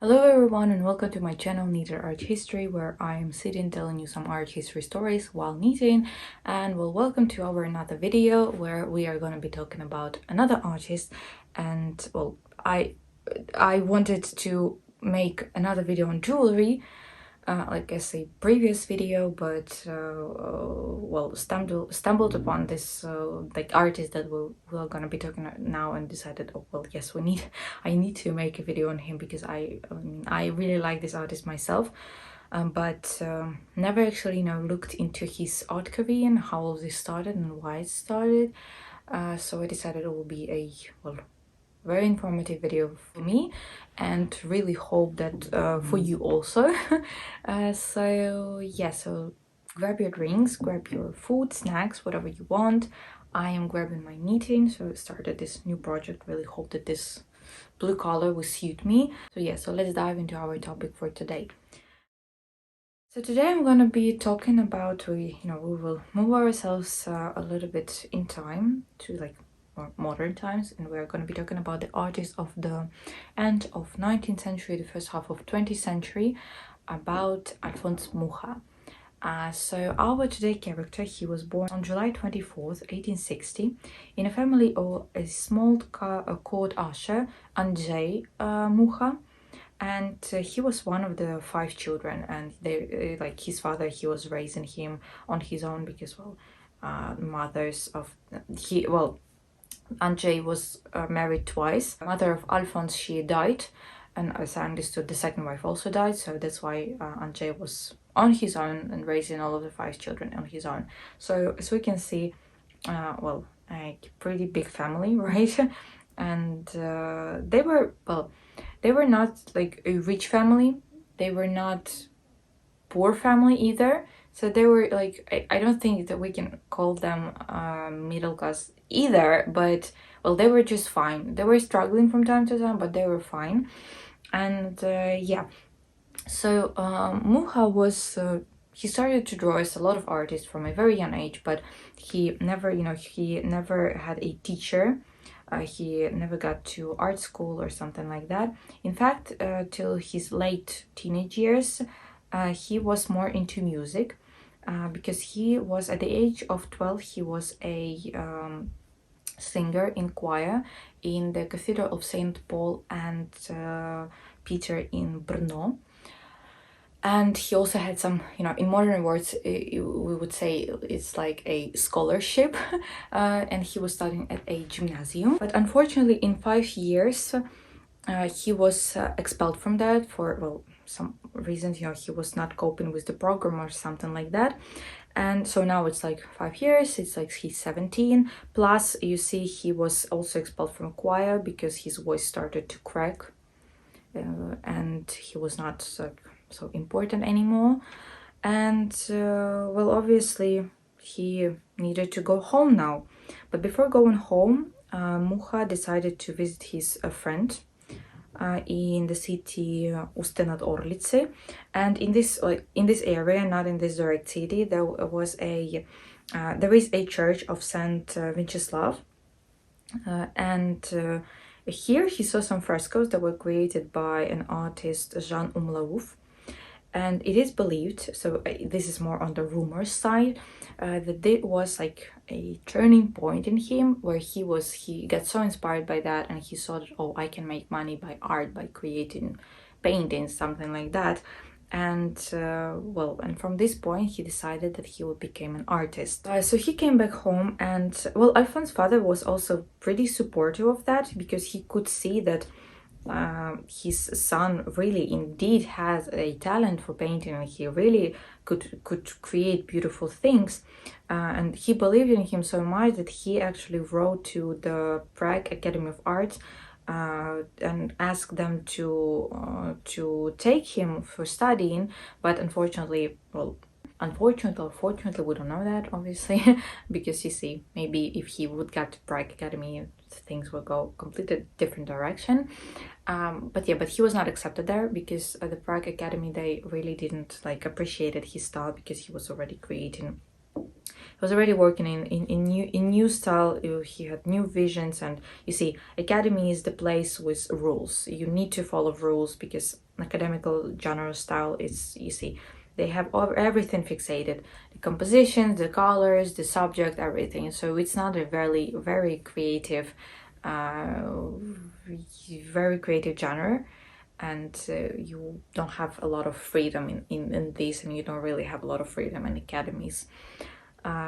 Hello everyone and welcome to my channel Knitted Art History, where I am sitting telling you some art history stories while knitting. And well, welcome to our another video where we are going to be talking about another artist. And well, I wanted to make another video on jewelry like as a previous video, but well, stumbled upon this like artist that we're gonna be talking about now, and decided, oh well, yes, I need to make a video on him because I really like this artist myself, but never actually looked into his art career and how all this started and why it started. So I decided it will be a very informative video for me, and really hope that for you also. So yeah, so grab your drinks, grab your food, snacks, whatever you want. I am grabbing my knitting, so I started this new project. Really hope that this blue color will suit me. So yeah, so let's dive into our topic for today. So today I'm gonna be talking about, we will move ourselves a little bit in time to like more modern times, and we're going to be talking about the artists of the end of 19th century, the first half of 20th century, about Alphonse Mucha. So our today character, he was born on July 24th, 1860, in a family of a small court usher, Andrzej Mucha, and he was one of the 5 children, and they like his father, he was raising him on his own because mothers of Andrzej was married twice. Mother of Alphonse, she died, and as I understood, the second wife also died, so that's why Andrzej was on his own and raising all of the 5 children on his own. So as we can see, a pretty big family, right? And they were not like a rich family, they were not poor family either. So they were like, I don't think that we can call them middle class either, but well, they were just fine. They were struggling from time to time, but they were fine. And yeah, so Mucha was he started to draw as a lot of artists from a very young age, but he never had a teacher. He never got to art school or something like that. In fact, till his late teenage years, he was more into music, because he was at the age of 12, he was a singer in choir in the Cathedral of St. Paul and Peter in Brno. And he also had some, in modern words, we would say it's like a scholarship, and he was studying at a gymnasium. But unfortunately, in 5 years, he was expelled from that for, well, some reasons. He was not coping with the program or something like that. And so now it's like 5 years, it's like he's 17. Plus, you see, he was also expelled from choir because his voice started to crack, and he was not so important anymore. And well, obviously he needed to go home now. But before going home, Mucha decided to visit his friend in the city Uste nad Orlice, and in this area, not in this direct city, there is a church of Saint Vinceslav, and here he saw some frescoes that were created by an artist, Jean Umlauf. And it is believed, so this is more on the rumors side, that it was like a turning point in him, where he got so inspired by that, and he saw that, oh, I can make money by art, by creating paintings, something like that. And and from this point he decided that he would become an artist. So he came back home, and well, Alphonse's father was also pretty supportive of that, because he could see that his son really indeed has a talent for painting, and he really could create beautiful things, and he believed in him so much that he actually wrote to the Prague Academy of Arts and asked them to take him for studying. But unfortunately, unfortunately or fortunately, we don't know that, obviously, because you see, maybe if he would get to Prague Academy, things will go completely different direction. But he was not accepted there, because the Prague Academy, they really didn't like appreciated his style, because he was already working in new style. He had new visions, and you see, academy is the place with rules. You need to follow rules, because academical genre style is, you see, they have everything fixated, the compositions, the colors, the subject, everything. So it's not a very creative genre, and you don't have a lot of freedom in this, and you don't really have a lot of freedom in academies.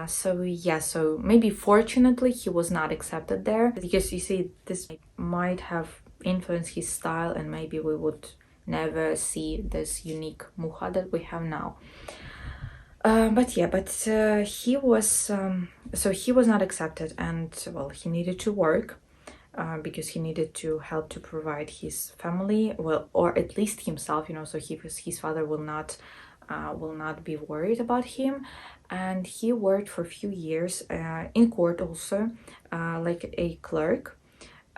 So maybe fortunately he was not accepted there, because you see, this might have influenced his style, and maybe we would never see this unique MUCHA that we have now. But he was so he was not accepted, and well, he needed to work because he needed to help to provide his family, well, or at least himself, so his father will not be worried about him. And he worked for a few years in court also, like a clerk.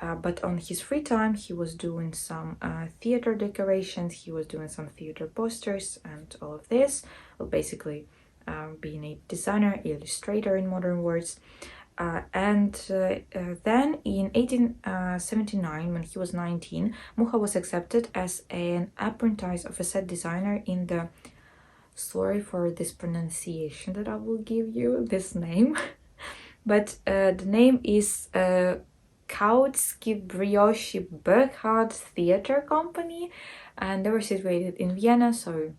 But on his free time, he was doing some theater decorations, he was doing some theater posters and all of this. Well, basically being a designer, illustrator in modern words. And then in 1879, when he was 19, MUCHA was accepted as an apprentice of a set designer in the, sorry for this pronunciation that I will give you, this name, but the name is Kautsky Brioche Burkhardt Theater Company, and they were situated in Vienna. So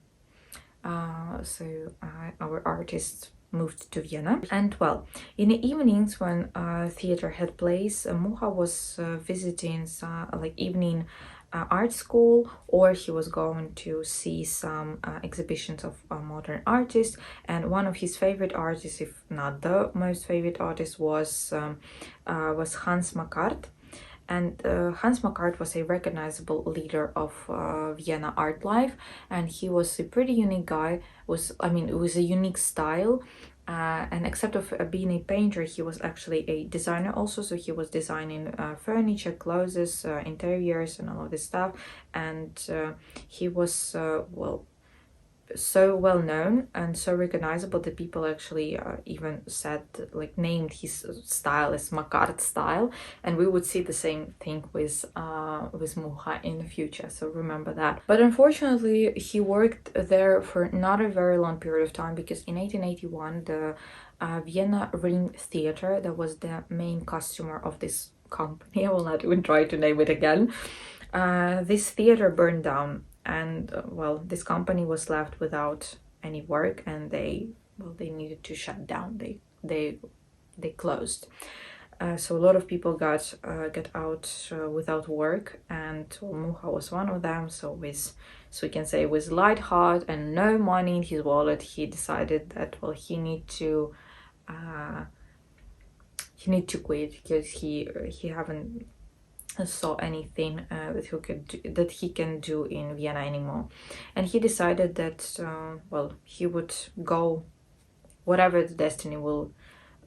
our artist moved to Vienna. And well, in the evenings when theater had place, MUCHA was visiting like evening art school, or he was going to see some exhibitions of modern artists. And one of his favorite artists, if not the most favorite artist, was Hans Mccart. And Hans Mccart was a recognizable leader of Vienna art life, and he was a pretty unique guy. It was a unique style, and except of being a painter, he was actually a designer also. So he was designing furniture, clothes, interiors, and all of this stuff. And he was so well known and so recognizable that people actually even said, like, named his style as Mccart style. And we would see the same thing with MUCHA in the future, so remember that. But unfortunately, he worked there for not a very long period of time, because in 1881 the Vienna Ring Theater, that was the main customer of this company, I will not even try to name it again, this theater burned down. And well, this company was left without any work, and they needed to shut down. They closed. So a lot of people got out without work, and MUCHA was one of them. So we can say with light heart and no money in his wallet, he decided that he need to quit, because he haven't saw anything that he can do in Vienna anymore. And he decided that he would go whatever the destiny will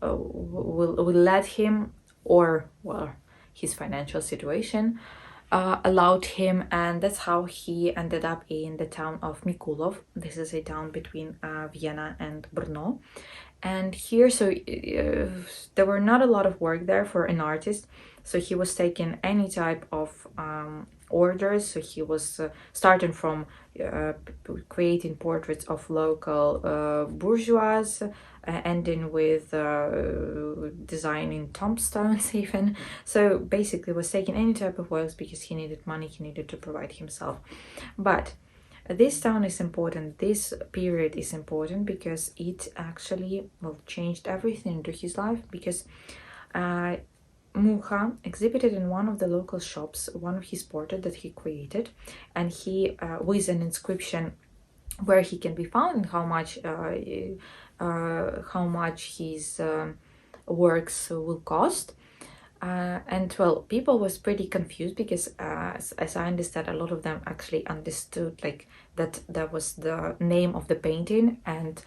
let him, or his financial situation allowed him. And that's how he ended up in the town of Mikulov. This is a town between Vienna and Brno. And here, there were not a lot of work there for an artist, so he was taking any type of orders. So he was starting from creating portraits of local bourgeois, ending with designing tombstones even. So basically was taking any type of works because he needed money, he needed to provide himself. But this town is important, this period is important, because it actually changed everything into his life. Because MUCHA exhibited in one of the local shops one of his portraits that he created, and he with an inscription where he can be found and how much his works will cost. And people was pretty confused, because as I understand, a lot of them actually understood that was the name of the painting. And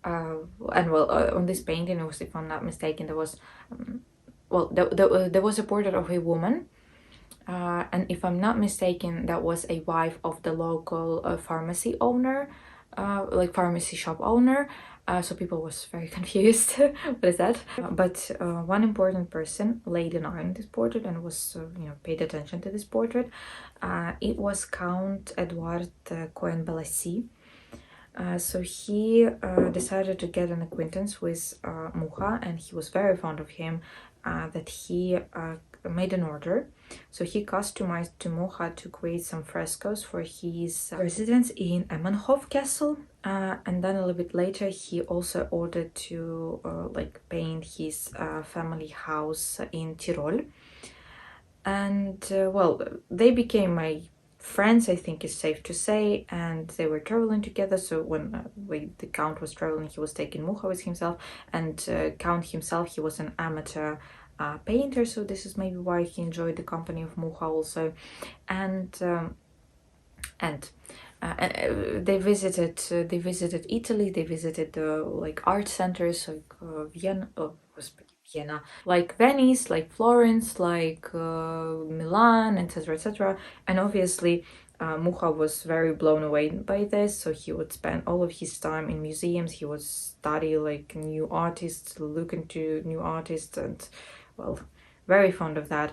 on this painting, it was, if I'm not mistaken, there was there was a portrait of a woman, and if I'm not mistaken, that was a wife of the local pharmacy owner. like pharmacy shop owner. So people was very confused. What is that? But one important person laid an eye on this portrait and was, paid attention to this portrait. It was Count Edouard Cohen-Balassi. So he decided to get an acquaintance with MUCHA, and he was very fond of him, that he made an order. So he customized to MUCHA to create some frescoes for his residence in Emmenhof Castle. And then a little bit later, he also ordered to paint his family house in Tyrol. And well, they became my friends, I think is safe to say, and they were traveling together. So when the Count was traveling, he was taking MUCHA with himself, and Count himself, he was an amateur painter, so this is maybe why he enjoyed the company of MUCHA also. And they visited Italy. They visited the art centers like Vienna, like Venice, like Florence, like Milan, etc., etc. And obviously, MUCHA was very blown away by this. So he would spend all of his time in museums. He would study like new artists, look into new artists, and well, very fond of that.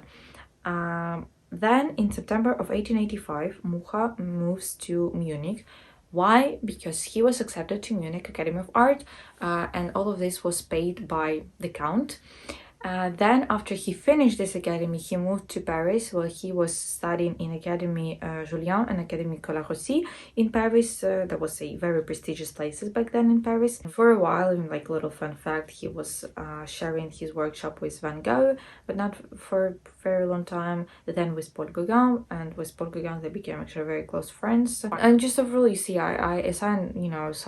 Then in September of 1885, MUCHA moves to Munich. Why? Because he was accepted to Munich Academy of Art, and all of this was paid by the Count. Then after he finished this academy, he moved to Paris, where he was studying in Academy Julian and Academy Colarossi in Paris. That was a very prestigious places back then in Paris. For a while, like little fun fact, he was sharing his workshop with Van Gogh, but not for a very long time. Then with Paul Gauguin, and with Paul Gauguin they became actually very close friends. And just overall, you see, as I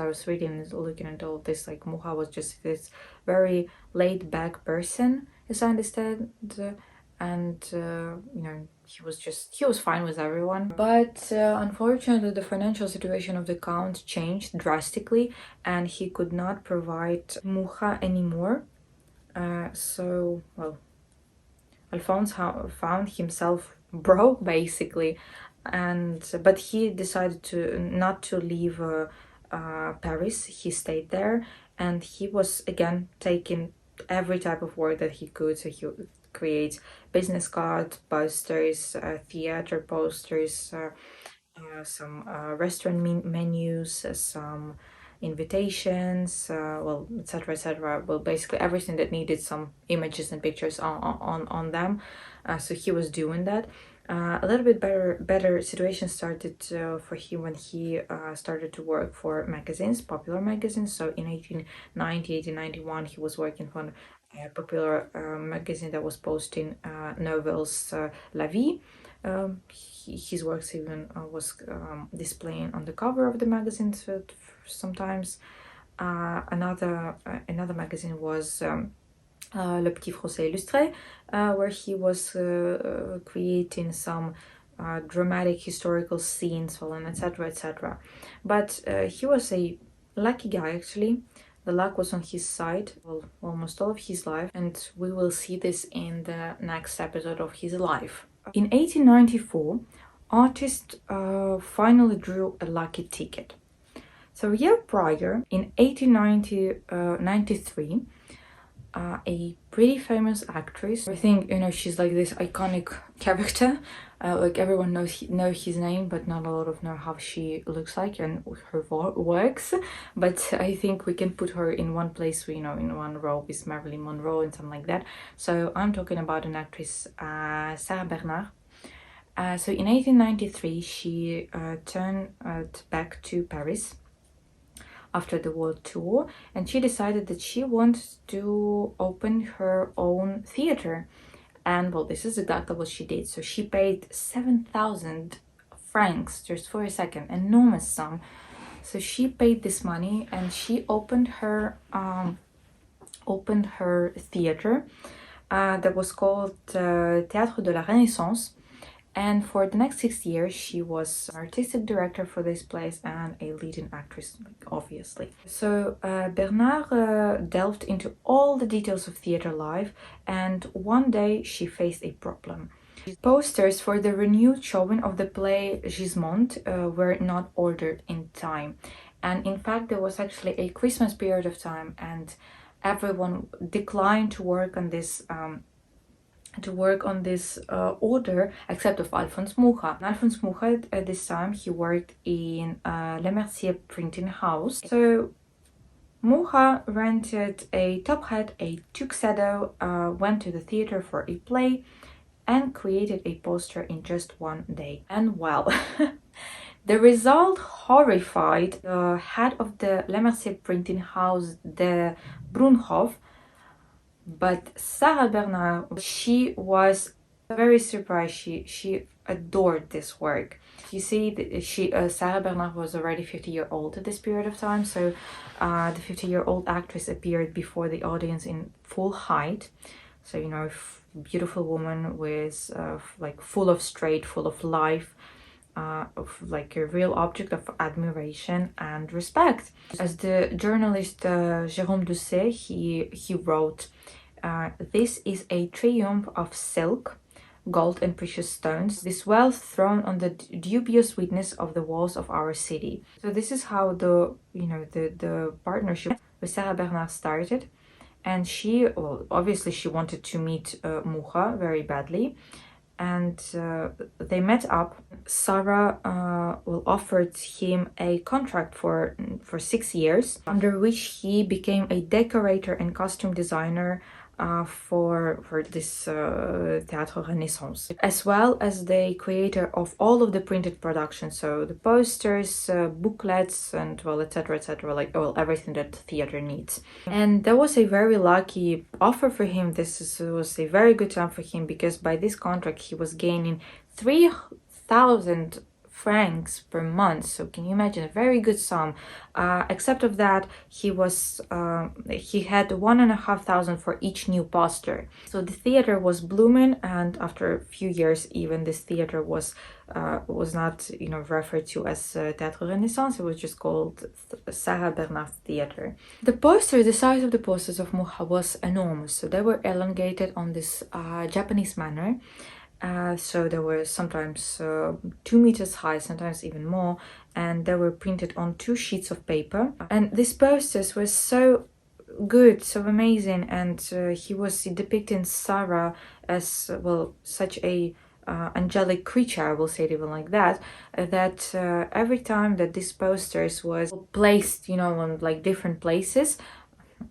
was reading and looking at all this, like MUCHA was just this very laid back person, as I understand, and he was fine with everyone. But unfortunately, the financial situation of the Count changed drastically, and he could not provide MUCHA anymore. So well, Alphonse found himself broke basically, but he decided not to leave Paris. He stayed there, and he was again taking every type of work that he could. So he would create business cards, posters, theater posters, some restaurant menus, some invitations, etc., etc. Well, basically everything that needed some images and pictures on them. So he was doing that. A little bit better situation started for him when he started to work for magazines, popular magazines. So in 1890, 1891, he was working for a popular magazine that was posting novels, La Vie. His works even was displaying on the cover of the magazine sometimes. Another magazine was Le Petit Français Illustré, where he was creating some dramatic historical scenes, and etc., etc. But he was a lucky guy, actually. The luck was on his side, well, almost all of his life, and we will see this in the next episode of his life. In 1894, artist finally drew a lucky ticket. So a year prior, in 1893, a pretty famous actress, I think, she's like this iconic character, like everyone knows his name, but not a lot of know how she looks like and her works. But I think we can put her in one place, in one row with Marilyn Monroe and something like that. So I'm talking about an actress, Sarah Bernard. So in 1893, she turned back to Paris after the world tour, and she decided that she wants to open her own theater. And well, this is exactly what she did. So she paid 7,000 francs just for a second, enormous sum. So she paid this money, and she opened her theater that was called Théâtre de la Renaissance. And for the next 6 years, she was artistic director for this place and a leading actress, obviously. So Bernard delved into all the details of theater life, and one day she faced a problem. Posters for the renewed showing of the play Gismonde were not ordered in time, And in fact, there was actually a Christmas period of time, and everyone declined to work on this order except of Alphonse Mucha. Alphonse Mucha at this time he worked in Le Mercier printing house. So Mucha rented a top hat, a tuxedo, went to the theater for a play, and created a poster in just one day. And well, the result horrified the head of the Le Mercier printing house, the Brunhof. But Sarah Bernard, she was very surprised. She adored this work. You see, Sarah Bernard was already 50-year-old at this period of time. So the 50-year-old actress appeared before the audience in full height. So, you know, beautiful woman with like full of straight, full of life. Of like a real object of admiration and respect. As the journalist Jérôme Doucet, he wrote, this is a triumph of silk, gold and precious stones, this wealth thrown on the dubious sweetness of the walls of our city. So this is how the partnership with Sarah Bernard started. And she, well, obviously she wanted to meet Mucha very badly. And they met up. Sarah offered him a contract for 6 years, under which he became a decorator and costume designer for this Théâtre Renaissance, as well as the creator of all of the printed production, so the posters, booklets, and well, etc., like well, everything that theater needs. And that was a very lucky offer for him. Was a very good time for him, because by this contract he was gaining 3,000 francs per month. So can you imagine, a very good sum. Except of that, he had 1,500 for each new poster. So the theater was blooming, and after a few years, even this theater was not referred to as Théâtre Renaissance. It was just called Sarah Bernard Theater. The size of the posters of Mucha was enormous. So they were elongated on this Japanese manner. So they were sometimes 2 meters high, sometimes even more, and they were printed on 2 sheets of paper. And these posters were so good, so amazing, and he was depicting Sarah as, well, such a angelic creature, I will say it even like that, that every time that these posters was placed, on like different places,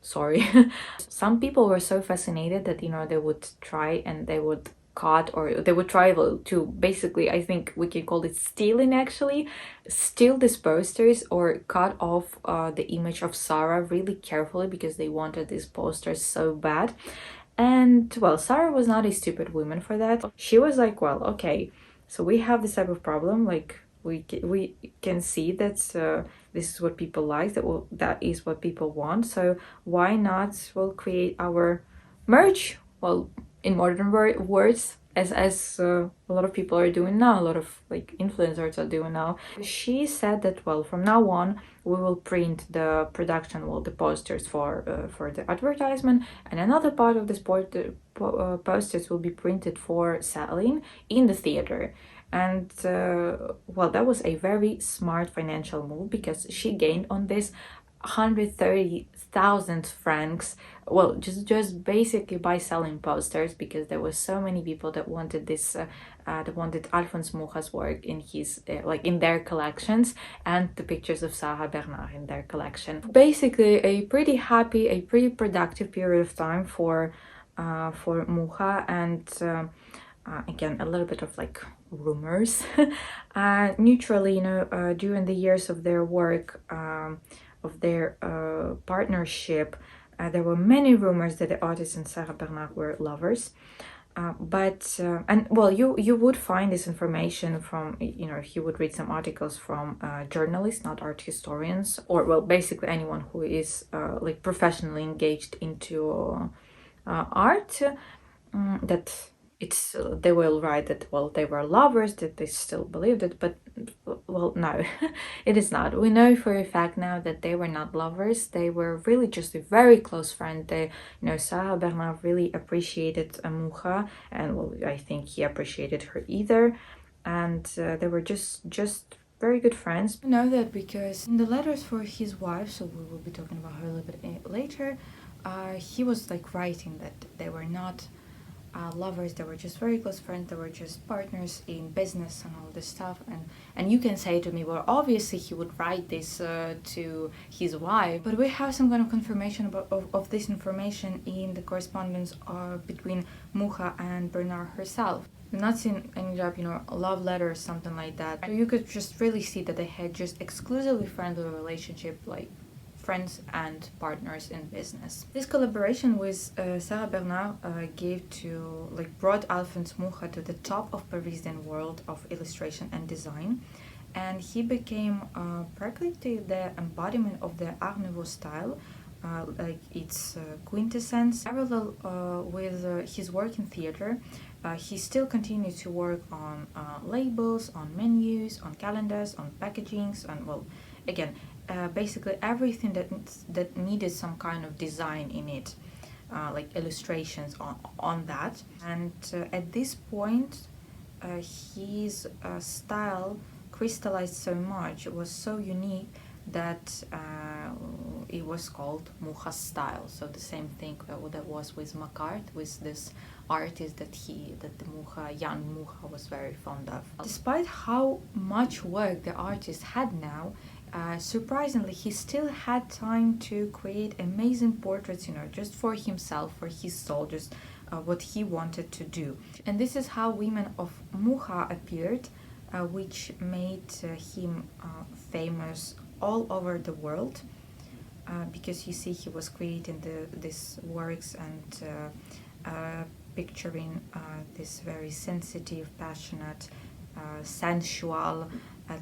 some people were so fascinated that, they would try and they would cut, or they would try to basically, I think we can call it stealing, actually, steal these posters or cut off the image of Sarah really carefully, because they wanted these posters so bad. And well, Sarah was not a stupid woman for that. She was like, well, okay, so we have this type of problem, like we can see that this is what people like, that is what people want, so why not, well, create our merch, well, in modern words, as a lot of people are doing now, a lot of like influencers are doing now. She said that, well, from now on we will print the production, well, the posters for the advertisement, and another part of the posters will be printed for selling in the theater. And well, that was a very smart financial move, because she gained on this 130,000 francs, well, just basically by selling posters, because there were so many people that wanted this that wanted Alphonse Mucha's work in his like in their collections, and the pictures of Sarah Bernard in their collection. Basically a pretty happy, a pretty productive period of time for Mucha. And again, a little bit of like rumors. Neutrally, during the years of their work, of their partnership, there were many rumors that the artist and Sarah Bernard were lovers. And well, you would find this information from, if you would read some articles from journalists, not art historians, or well, basically anyone who is like professionally engaged into art, that they will write that, well, they were lovers, that they still believed it, but well, no, it is not. We know for a fact now that they were not lovers. They were really just a very close friend. Sarah Bernard really appreciated Mucha, and well, I think he appreciated her either, and they were just very good friends. I know that because in the letters for his wife, so we will be talking about her a little bit later, he was like writing that they were not lovers, they were just very close friends, they were just partners in business and all this stuff. And you can say to me, well, obviously he would write this to his wife, but we have some kind of confirmation of this information in the correspondence between Mucha and Bernard herself. I'm not seeing any love letter or something like that. So you could just really see that they had just exclusively friendly relationship, like friends and partners in business. This collaboration with Sarah Bernard brought Alphonse Mucha to the top of Parisian world of illustration and design, and he became practically the embodiment of the Art Nouveau style, its quintessence. Parallel with his work in theater, he still continued to work on labels, on menus, on calendars, on packagings, and basically everything that needed some kind of design in it, like illustrations on that. And at this point, his style crystallized so much, it was so unique that it was called Mucha style. So the same thing that was with Mccart, with this artist that the young Mucha was very fond of. Despite how much work the artist had now, surprisingly, he still had time to create amazing portraits, just for himself, for his soul, just what he wanted to do. And this is how women of Mucha appeared, which made him famous all over the world, because you see he was creating these works and picturing this very sensitive, passionate, sensual,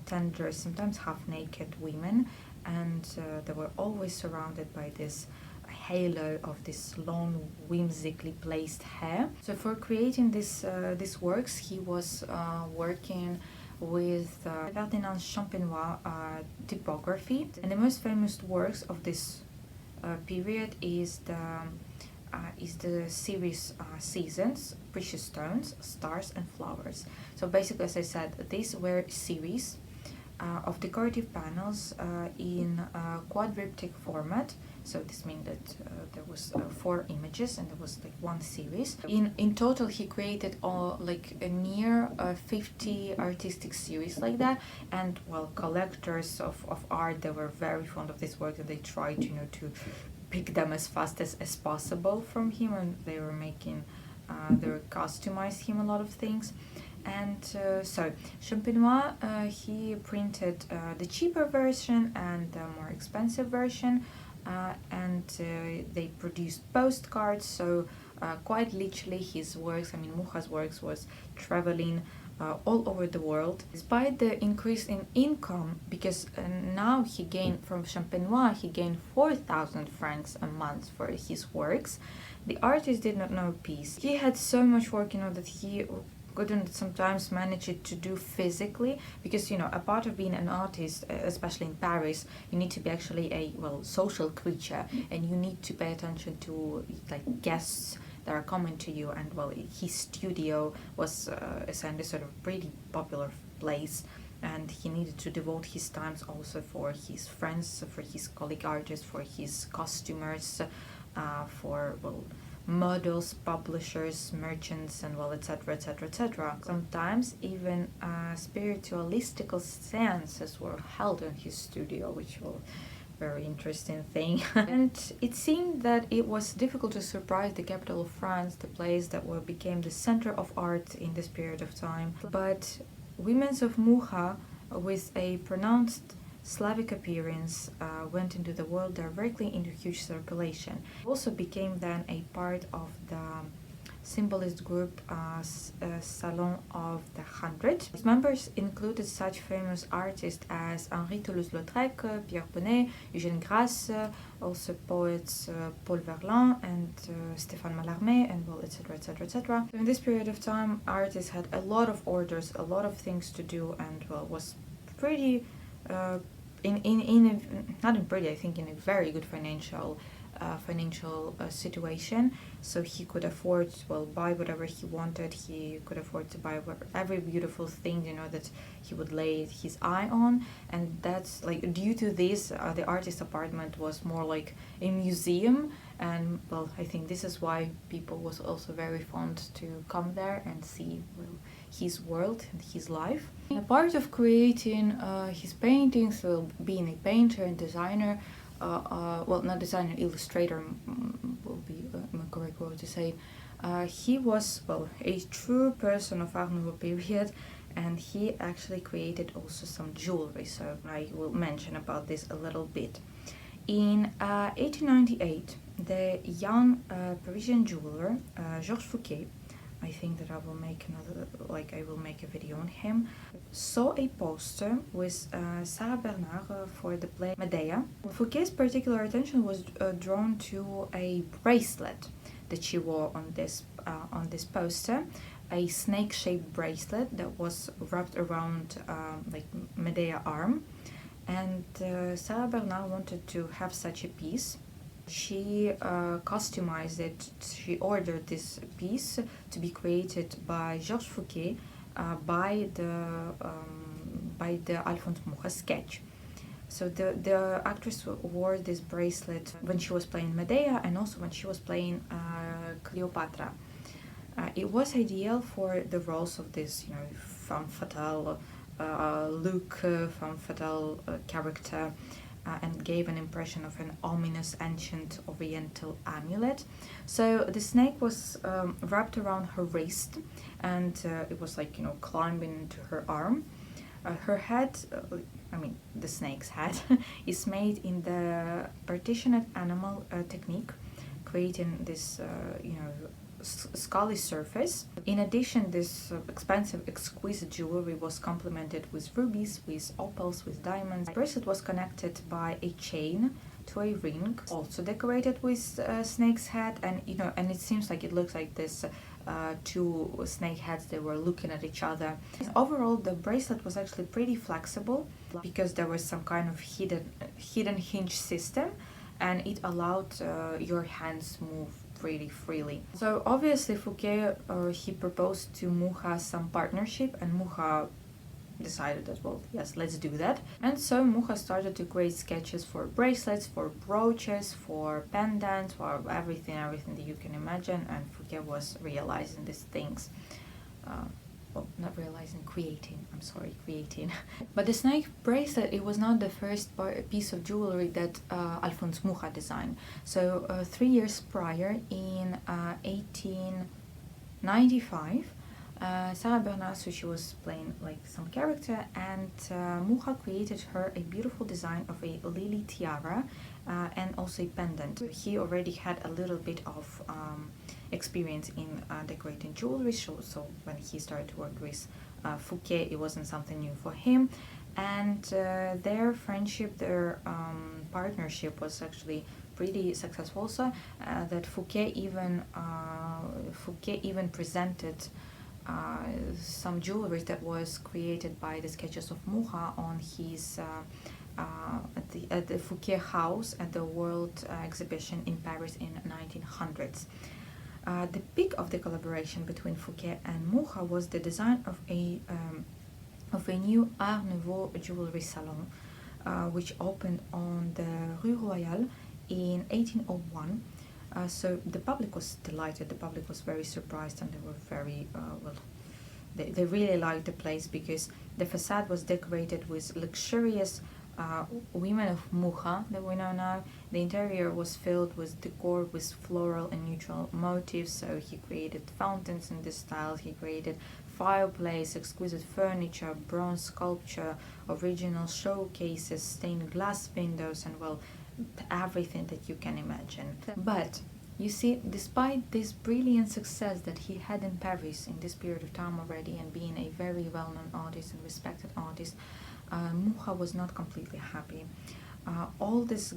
tender, sometimes half-naked women, and they were always surrounded by this halo of this long, whimsically placed hair. So for creating these works, he was working with Ferdinand Champenois typography, and the most famous works of this period is the series Seasons, Precious Stones, Stars and Flowers. So basically, as I said, these were series of decorative panels in quadriptych format. So this means that there was 4 images and there was like one series. In total, he created a near 50 artistic series like that. And collectors of art, they were very fond of this work, and they tried to pick them as fast as possible from him, and they were customized him a lot of things. And so Champenois, he printed the cheaper version and the more expensive version, and they produced postcards. So quite literally, his works, Mucha's works, was traveling all over the world. Despite the increase in income, because now he gained from Champenois, he gained 4,000 francs a month for his works, the artist did not know peace. He had so much work, that he couldn't sometimes manage it to do physically, because a part of being an artist, especially in Paris, you need to be actually a social creature, and you need to pay attention to guests that are coming to you. And his studio was essentially sort of pretty popular place, and he needed to devote his times also for his friends, for his colleague artists, for his customers, for models, publishers, merchants, and etc., etc., etc. Sometimes even spiritualistical seances were held in his studio, which was very interesting thing. And it seemed that it was difficult to surprise the capital of France, the place that became the center of art in this period of time. But women of Mucha, with a pronounced Slavic appearance, went into the world directly into huge circulation. Also became then a part of the symbolist group Salon of the 100. Its members included such famous artists as Henri Toulouse-Lautrec, Pierre Bonnet, Eugène Grasse, also poets Paul Verlaine and Stéphane Mallarmé, and etc., etc., etc. So in this period of time, artists had a lot of orders, a lot of things to do, and was pretty in a very good financial financial situation, so he could afford, well, buy whatever he wanted. He could afford to buy every beautiful thing, you know, that he would lay his eye on. And that's like, due to this, the artist's apartment was more like a museum. And well, I think this is why people was also very fond to come there and see, well, his world and his life. A part of creating his paintings, well, being a painter and designer, well, not designer, illustrator will be a correct word to say. He was, well, a true person of Art Nouveau period, and he actually created also some jewelry, so I will mention about this a little bit. In 1898, the young Parisian jeweler Georges Fouquet, I think that I will make a video on him, saw a poster with Sarah Bernard for the play Medea. Fouquet's particular attention was drawn to a bracelet that she wore on this poster, a snake-shaped bracelet that was wrapped around like Medea arm, and Sarah Bernard wanted to have such a piece. She customized it. She ordered this piece to be created by Georges Fouquet by the Alphonse Mucha sketch. So the actress wore this bracelet when she was playing Medea and also when she was playing Cleopatra. It was ideal for the roles of this, you know, femme fatale look, femme fatale character, and gave an impression of an ominous ancient oriental amulet. So the snake was wrapped around her wrist, and it was like, you know, climbing into her arm. Her head, the snake's head, is made in the partitioned animal technique, creating this, scully surface. In addition, this expensive, exquisite jewelry was complemented with rubies, with opals, with diamonds. The bracelet was connected by a chain to a ring, also decorated with snake's head, and it seems like it looks like this two snake heads. They were looking at each other. Overall, the bracelet was actually pretty flexible because there was some kind of hidden hinge system, and it allowed your hands move really freely. So obviously Fouquet, he proposed to Mucha some partnership, and Mucha decided that, well, yes, let's do that. And so Mucha started to create sketches for bracelets, for brooches, for pendants, for everything that you can imagine, and Fouquet was realizing these things. Creating. But the snake bracelet, it was not the first piece of jewelry that Alphonse Mucha designed. So 3 years prior, in 1895, Sarah Bernard, so she was playing like some character, and Mucha created her a beautiful design of a lily tiara and also a pendant. He already had a little bit of experience in decorating jewelry, so when he started to work with Fouquet, it wasn't something new for him, and their friendship, their partnership was actually pretty successful also, that Fouquet even presented some jewelry that was created by the sketches of Mucha on his at the Fouquet house at the World Exhibition in Paris in 1900s. The peak of the collaboration between Fouquet and Mucha was the design of a new Art Nouveau jewelry salon, which opened on the Rue Royale in 1801. So the public was delighted. The public was very surprised, and they were very They really liked the place because the facade was decorated with luxurious women of Mucha that we know now. The interior was filled with decor with floral and neutral motifs, so he created fountains in this style. He created fireplace, exquisite furniture, bronze sculpture, original showcases, stained glass windows, and, well, everything that you can imagine. But you see, despite this brilliant success that he had in Paris in this period of time already, and being a very well-known artist and respected artist, Mucha was not completely happy. All this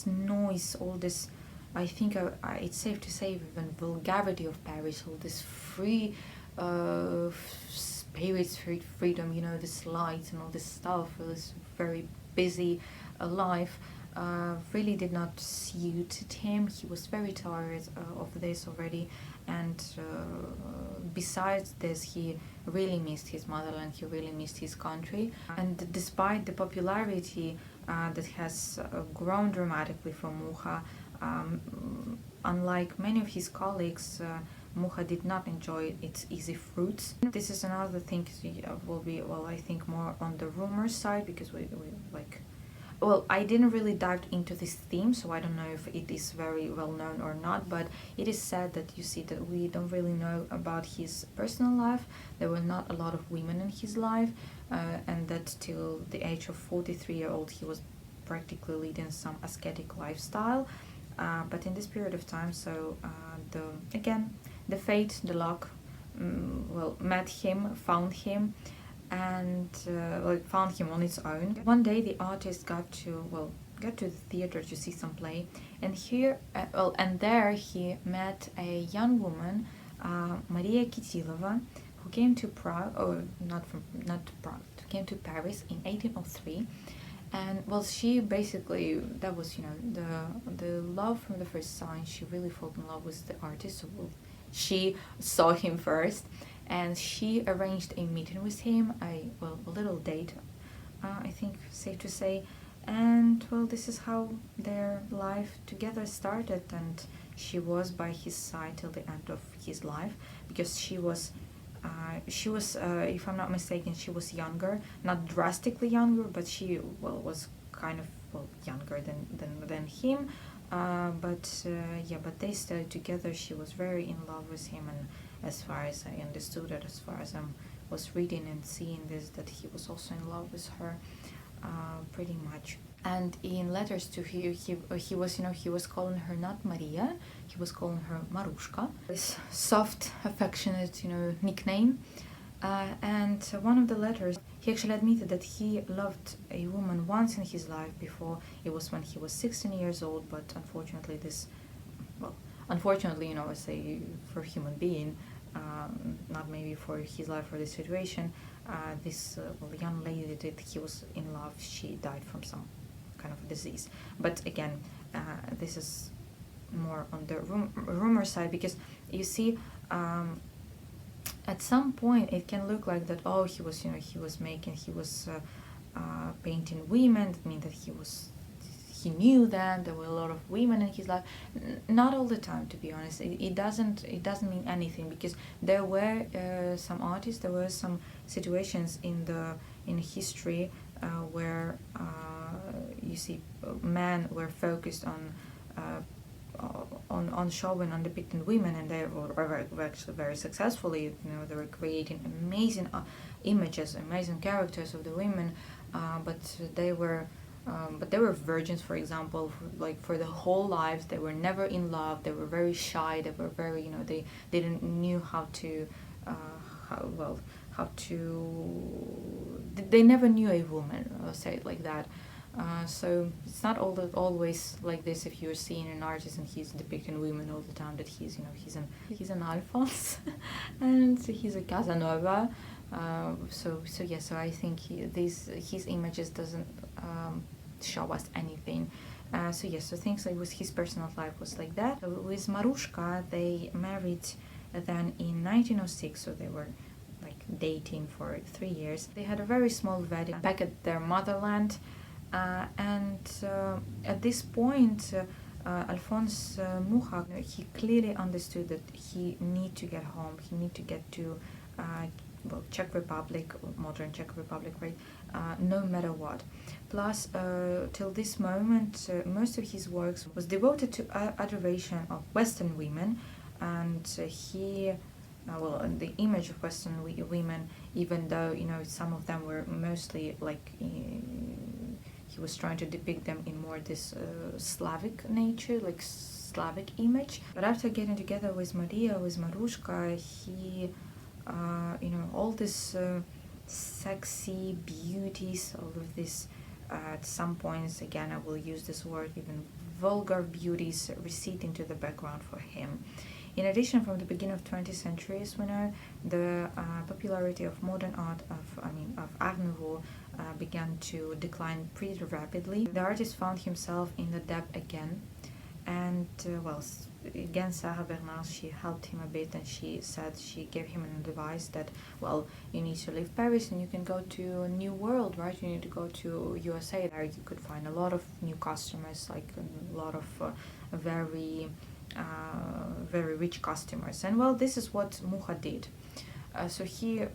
noise, all this, I think it's safe to say, even vulgarity of Paris, all this free spirits, free freedom, this lights and all this stuff, this very busy life, really did not suit him. He was very tired of this already, and besides this, he really missed his motherland, he really missed his country. And despite the popularity that has grown dramatically from MUCHA, unlike many of his colleagues, MUCHA did not enjoy its easy fruits. This is another thing will be, well, I think more on the rumor side, because we like, well, I didn't really dive into this theme, so I don't know if it is very well known or not, but it is said that you see that we don't really know about his personal life. There were not a lot of women in his life, and that till the age of 43-year-old he was practically leading some ascetic lifestyle. But in this period of time, so the fate, the luck, met him, found him, and found him on its own. One day the artist got to the theater to see some play, and here and there he met a young woman, Maria Kitilova, who came to Prague, or not to Prague, came to Paris in 1803. And well, she basically, that was, the love from the first sign. She really fell in love with the artist, so she saw him first, and she arranged a meeting with him, a little date, I think safe to say. And well, this is how their life together started, and she was by his side till the end of his life, because she was if I'm not mistaken, she was younger, not drastically younger, but she was kind of younger than him. But they stayed together. She was very in love with him, and as far as I understood it, as far as I was reading and seeing this, that he was also in love with her, pretty much. And in letters to he was calling her not Maria, he was calling her Marushka, this soft, affectionate, nickname. And one of the letters, he actually admitted that he loved a woman once in his life before. It was when he was 16 years old, but unfortunately I say for a human being, not maybe for his life or this situation, this young lady that he was in love, she died from some kind of disease. But again, this is more on the rumor side, because you see, at some point it can look like that, he was painting women. That means that he knew them. There were a lot of women in his life. Not all the time, to be honest. It doesn't mean anything, because there were some artists, there were some situations in history where you see men were focused on showing, on depicting women, and they were actually very successfully. They were creating amazing images, amazing characters of the women, but they were virgins, for example, for the whole lives. They were never in love. They were very shy. They were very, they didn't knew they never knew a woman, I'll say it like that. So it's not always like this. If you're seeing an artist and he's depicting women all the time, that he's an Alphonse and he's a Casanova. So I think his images doesn't show us anything. So things like with his personal life was like that. So with Marushka, they married then in 1906, so they were dating for 3 years. They had a very small wedding back at their motherland, and at this point, Alphonse Mucha, he clearly understood that he need to get home. He need to get to Czech Republic, modern Czech Republic, right? No matter what. Plus, till this moment, most of his works was devoted to adoration of Western women, and the image of Western women, even though some of them were mostly he was trying to depict them in more this Slavic nature, Slavic image. But after getting together with Marushka, he all this sexy beauties, all of this at some points, again I will use this word, even vulgar beauties recede into the background for him. In addition, from the beginning of 20th century, as we know, the popularity of modern art, of Art Nouveau, began to decline pretty rapidly. The artist found himself in the debt again, and again Sarah Bernard, she helped him a bit, and she gave him an advice that, well, you need to leave Paris and you can go to a new world, right? You need to go to USA. There you could find a lot of new customers, like a lot of very rich customers. And well, this is what MUCHA did. So he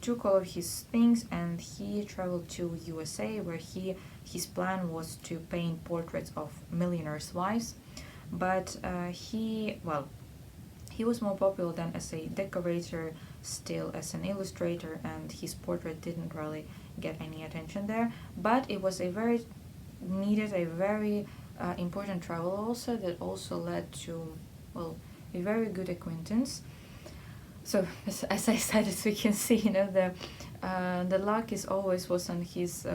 took all of his things and he traveled to USA, where his plan was to paint portraits of millionaires' wives, but he was more popular than as a decorator, still as an illustrator, and his portrait didn't really get any attention there. But it was a very important travel also, that also led to, well, a very good acquaintance. So as I said, as we can see, the luck was on his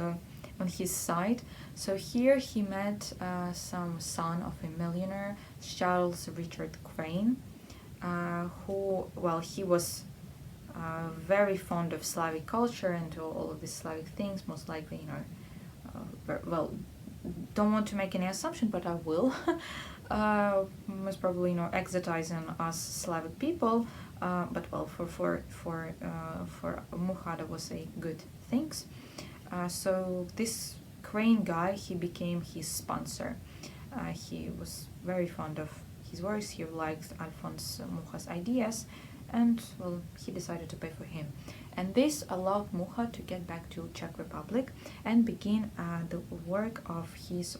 side. So here he met some son of a millionaire, Charles Richard Crane, who, well, he was very fond of Slavic culture and all of these Slavic things, most likely, don't want to make any assumption, but I will. Most probably, exotizing us Slavic people, but well, for MUCHA that was a good thing. So this Crane guy, he became his sponsor. He was very fond of his works. He liked Alphonse Mucha's ideas, and well, he decided to pay for him. And this allowed Mucha to get back to Czech Republic and begin the work of his,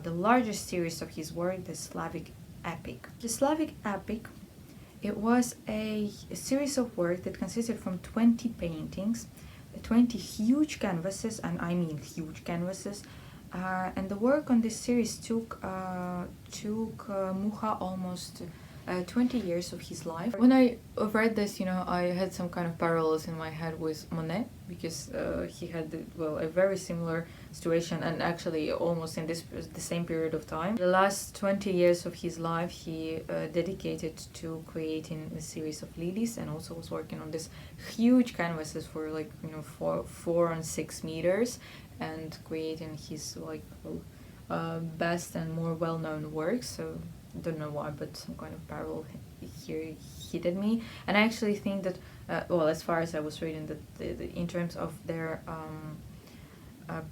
the largest series of his work, the Slavic epic. The Slavic epic, it was a series of work that consisted from 20 paintings, 20 huge canvases, and I mean huge canvases, and the work on this series took Mucha almost 20 years of his life. When I read this, I had some kind of parallels in my head with Monet, because he had a very similar situation, and actually almost in the same period of time. The last 20 years of his life he dedicated to creating a series of lilies, and also was working on this huge canvases for 4 and 6 meters, and creating his best and more well-known works. So I don't know why, but some kind of parallel here hit me. And I actually think that, as far as I was reading, that in terms of their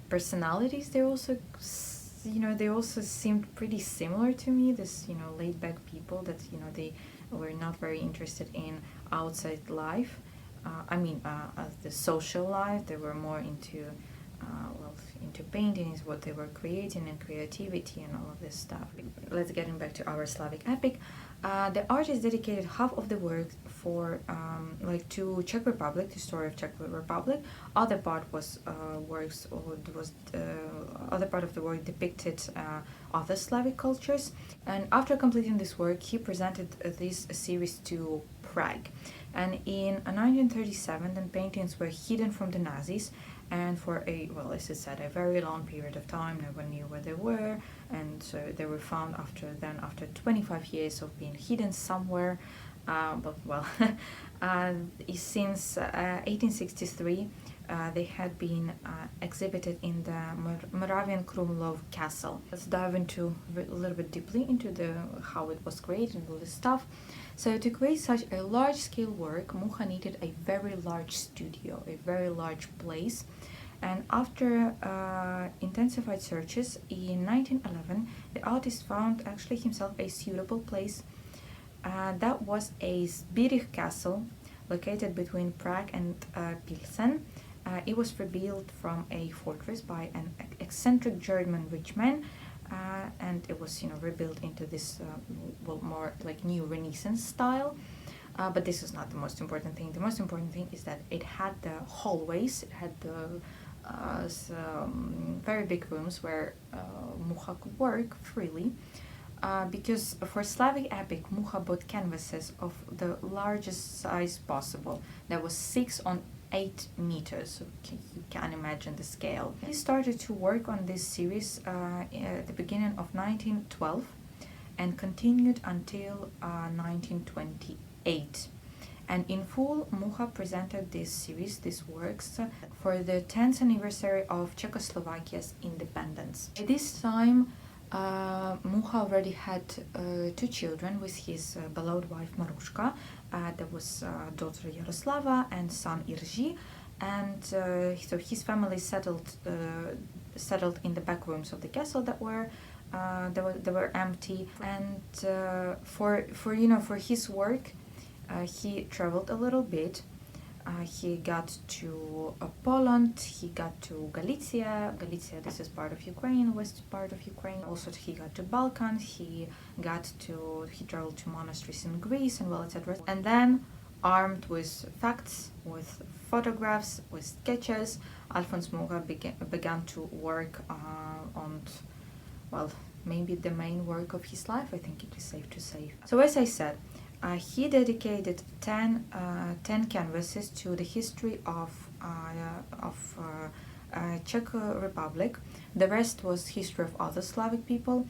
personalities, they also seemed pretty similar to me. This laid-back people that they were not very interested in outside life. The social life. They were more into painting is what they were creating, and creativity and all of this stuff. Let's get back to our Slavic epic. The artist dedicated half of the work for to Czech Republic, the story of Czech Republic. Other part was other part of the work depicted other Slavic cultures. And after completing this work, he presented this series to Prague. And in 1937, the paintings were hidden from the Nazis, and for as I said, a very long period of time, no one knew where they were, and so they were found after 25 years of being hidden somewhere. Since 1863, they had been exhibited in the Moravian Krumlov Castle. Let's dive into a little bit deeply into how it was created and all this stuff. So to create such a large-scale work, Mucha needed a very large studio, a very large place. And after intensified searches, in 1911, the artist found actually himself a suitable place. That was a Zbirich castle located between Prague and Pilsen. It was rebuilt from a fortress by an eccentric German rich man, and it was rebuilt into this more like new Renaissance style. But this is not the most important thing. The most important thing is that it had the hallways, it had the very big rooms where Mucha could work freely. Because for Slavic epic, Mucha bought canvases of the largest size possible. That was 6 on 8 meters, so you can imagine the scale. He started to work on this series at the beginning of 1912 and continued until 1928. And in full, Mucha presented this series, these works, for the 10th anniversary of Czechoslovakia's independence. At this time, Mucha already had 2 children with his beloved wife Marushka. There was daughter Yaroslava and son Irji, and so his family settled in the back rooms of the castle that were they were empty. And for his work, he traveled a little bit. He got to Poland, he got to Galicia. Galicia, this is part of Ukraine, west part of Ukraine. Also, he got to Balkans, he traveled to monasteries in Greece, and well, etc. And then, armed with facts, with photographs, with sketches, Alfons Mucha began to work on, well, maybe the main work of his life, I think it is safe to say. So as I said, he dedicated 10 canvases to the history of Czech Republic. The rest was history of other Slavic people,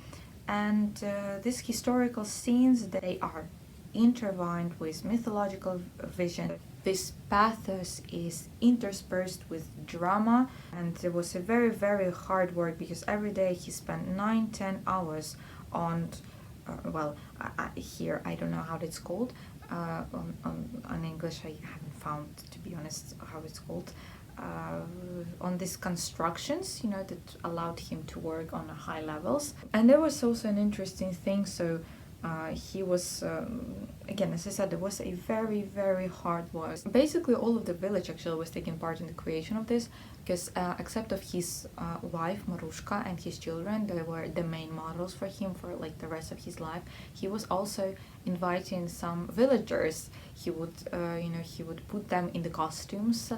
and these historical scenes, they are intertwined with mythological vision. This pathos is interspersed with drama, and it was a very, very hard work because every day he spent 9-10 hours on here I don't know how it's called on English. I haven't found, to be honest, how it's called, on these constructions, that allowed him to work on high levels. And there was also an interesting thing. So he was again, as I said, it was a very, very hard work. Basically all of the village actually was taking part in the creation of this, because except of his wife Marushka and his children, they were the main models for him for like the rest of his life. He was also inviting some villagers. He would he would put them in the costumes.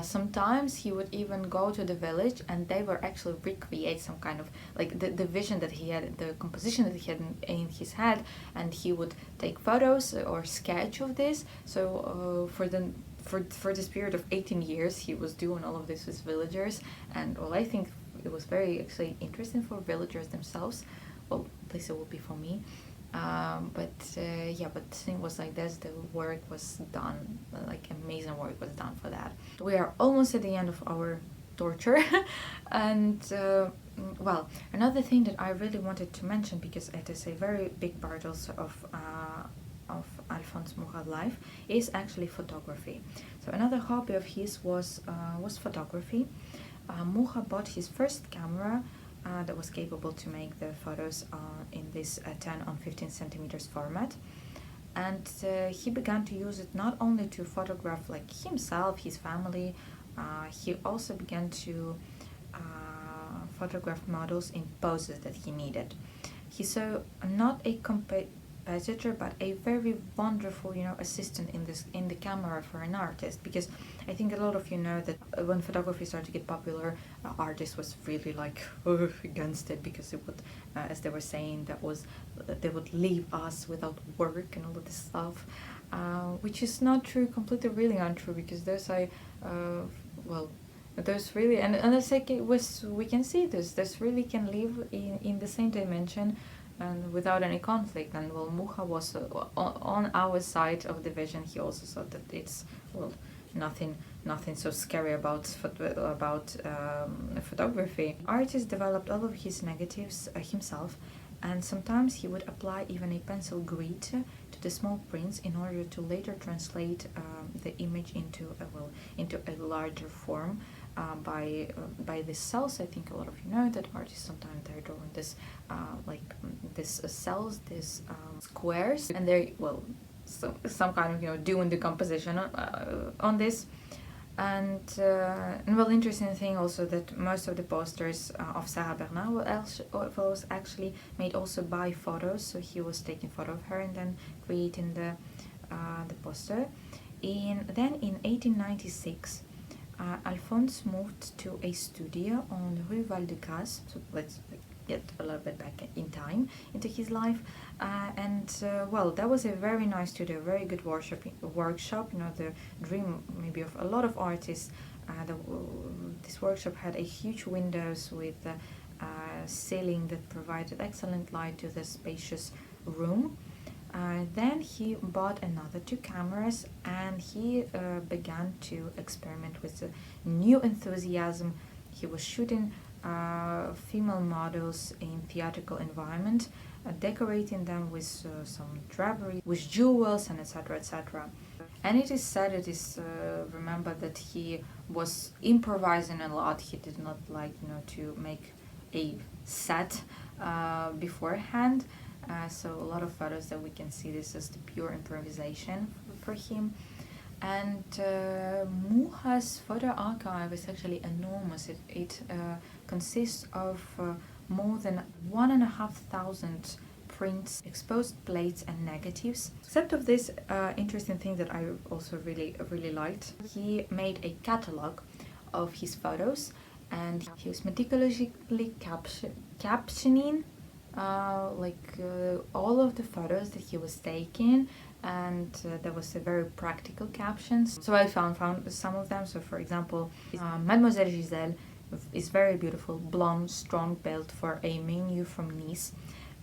Sometimes he would even go to the village and they were actually recreate some kind of like the vision that he had, the composition that he had in his head, and he would take photos or sketch of this. So for this period of 18 years he was doing all of this with villagers, and well, I think it was very actually interesting for villagers themselves. Well, at least it would be for me. But the thing was like this, the work was done, like amazing work was done for that. We are almost at the end of our torture and well, another thing that I really wanted to mention, because it is a very big part also of Alfons Mucha's life, is actually photography. So another hobby of his was photography. Mucha bought his first camera that was capable to make the photos in this 10 on 15 centimeters format, and he began to use it not only to photograph like himself, his family. He also began to photograph models in poses that he needed. He saw not a competitor but a very wonderful assistant in the camera for an artist, because I think a lot of you know that when photography started to get popular, artists was really like against it, because it would as they were saying, they would leave us without work and all of this stuff, which is not true, completely really untrue, because there's really, and as we can see this really can live in the same dimension and without any conflict. And well, Mucha was on our side of the vision. He also saw that it's nothing so scary about photography. Artist developed all of his negatives himself, and sometimes he would apply even a pencil grid to the small prints in order to later translate the image into a larger form by the cells. I think a lot of you know that artists sometimes they're drawing this this cells, this squares, and they're some kind of doing the composition on this. And well, interesting thing also that most of the posters of Sarah Bernard was actually made also by photos. So he was taking photo of her and then creating the poster. Then in 1896, Alphonse moved to a studio on Rue Val-de-Grâce. So let's get a little bit back in time into his life, well, that was a very nice studio, very good workshop. The dream maybe of a lot of artists. This workshop had a huge windows with ceiling that provided excellent light to the spacious room. Then he bought another 2 cameras, and he began to experiment with a new enthusiasm. He was shooting female models in theatrical environment, decorating them with some drapery, with jewels, and etc. etc. And it is said, it is remembered that he was improvising a lot. He did not like, to make a set beforehand. So a lot of photos that we can see, this is the pure improvisation for him. And MUCHA's photo archive is actually enormous. It consists of more than 1,500 prints, exposed plates, and negatives. Except of this interesting thing that I also really liked, he made a catalog of his photos, and he was meticulously captioning all of the photos that he was taking, and there was a very practical captions. So I found some of them. So for example, Mademoiselle Giselle is very beautiful, blonde, strong build for a menu from Nice.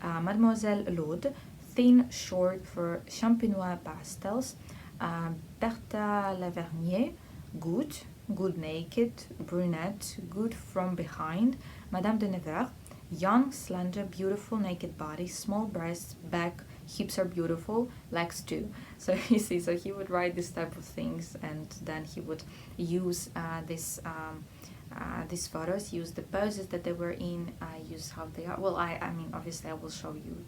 Mademoiselle Laude, thin, short for champenois pastels. Bertha Lavernier, good naked, brunette, good from behind. Madame de Nevers, young, slender, beautiful naked body, small breasts, back, hips are beautiful, legs too. So you see, so he would write this type of things, and then he would use these photos, use the poses that they were in, use how they are. Well, I mean, obviously, I will show you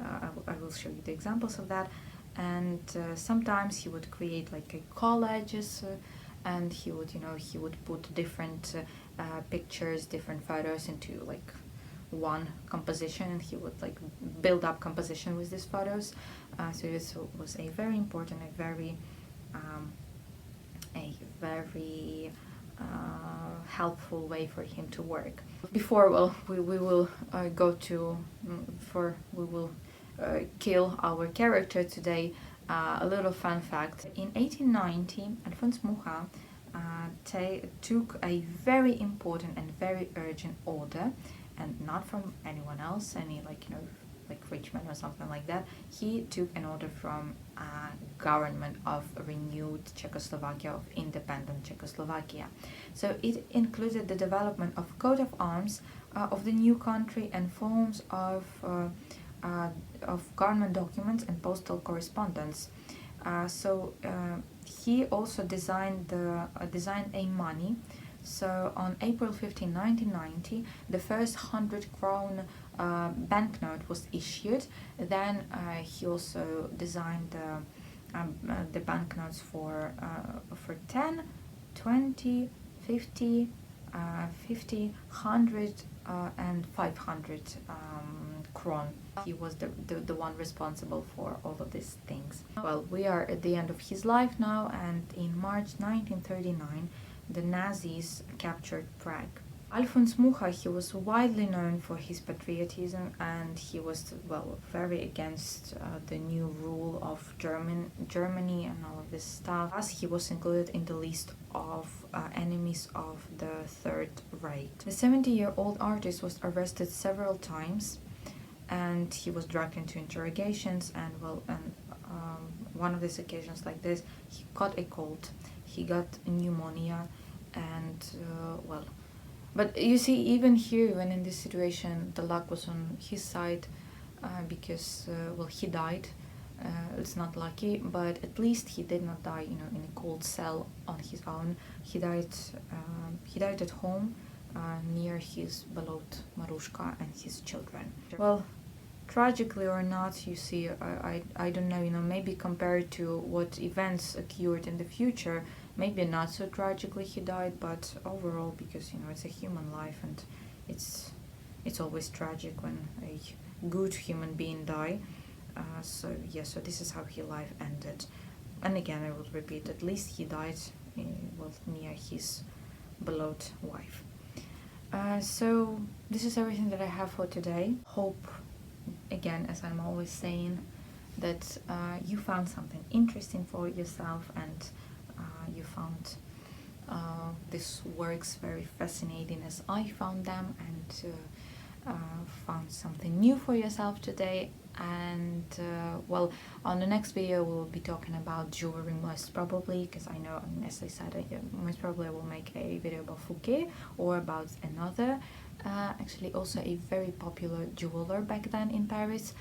I will show you the examples of that. And sometimes he would create like a collages, and he would put different pictures, different photos into like one composition, and he would like build up composition with these photos. So this was a very important, a very helpful way for him to work. Before, well, we will kill our character today. A little fun fact: in 1890, Alphonse Mucha took a very important and very urgent order, and not from anyone else, any like rich man or something like that. He took an order from government of renewed Czechoslovakia, of independent Czechoslovakia. So it included the development of coat of arms of the new country, and forms of government documents and postal correspondence. He also designed a money. So on April 15, 1990, the first 100 krone banknote was issued. Then he also designed the banknotes for 10, 20, 50, 100, and 500 kron. He was the one responsible for all of these things. Well, we are at the end of his life now, and in March 1939, the Nazis captured Prague. Alphonse Mucha, he was widely known for his patriotism, and he was, well, very against the new rule of Germany and all of this stuff. As he was included in the list of enemies of the Third Reich. The 70-year-old artist was arrested several times, and he was dragged into interrogations, and one of these occasions like this, he caught a cold, he got pneumonia, and but you see, even here, when in this situation, the luck was on his side, because he died. It's not lucky, but at least he did not die, in a cold cell on his own. He died at home, near his beloved Marushka and his children. Well, tragically or not, you see, I don't know, maybe compared to what events occurred in the future, maybe not so tragically he died, but overall, because, it's a human life, and it's always tragic when a good human being die. So this is how his life ended. And again, I will repeat, at least he died near his beloved wife. So this is everything that I have for today. Hope, again, as I'm always saying, that you found something interesting for yourself, and you found these works very fascinating as I found them, and found something new for yourself today. And well, on the next video we will be talking about jewelry, most probably, because I know, as I said, most probably I will make a video about Fouquet or about another actually also a very popular jeweler back then in Paris,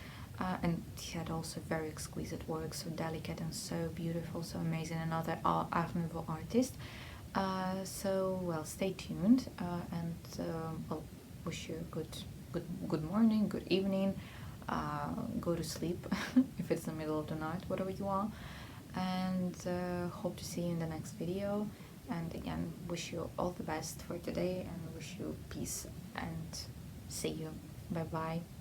and he had also very exquisite work, so delicate and so beautiful, so amazing, another Art Nouveau artist. So well, stay tuned, and well, wish you a good morning, good evening, go to sleep if it's the middle of the night, whatever you are, and hope to see you in the next video. And again, wish you all the best for today, and wish you peace, and see you. Bye bye.